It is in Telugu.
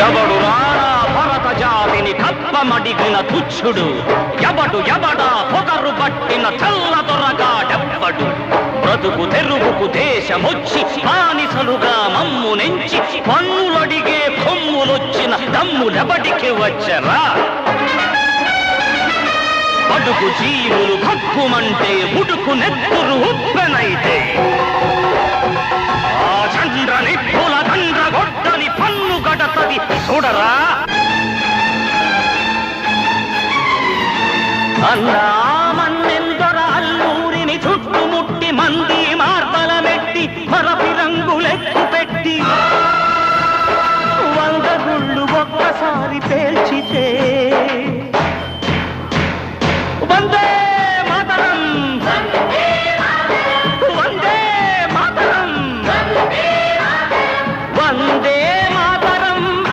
ఎవడు రారా భరత జాతిని కప్పమడిగిన తుచ్చుడు, ఎవడా పొగరు పట్టిన చల్ల దొరగాడెవ్వడు. బ్రతుకు తెరుగుకు దేశమొచ్చి బానిసలుగా మమ్ము నెంచి పన్నులడిగే కొమ్ములొచ్చిన దమ్ములెబడికి వచ్చరా? బడుగు జీవులు భక్కుమంటే ఉడుకు నెత్తురు ఉప్పెనైతే ఆ చండ్ర నిప్పుల దండ్ర గొడ్డలి పన్ను గడతది చూడరా? అన్నా మన్నెందర అల్లూరిని చుట్టుముట్టి మంది మార్బల మెట్టి మరపి రంగులెక్కు పెట్టి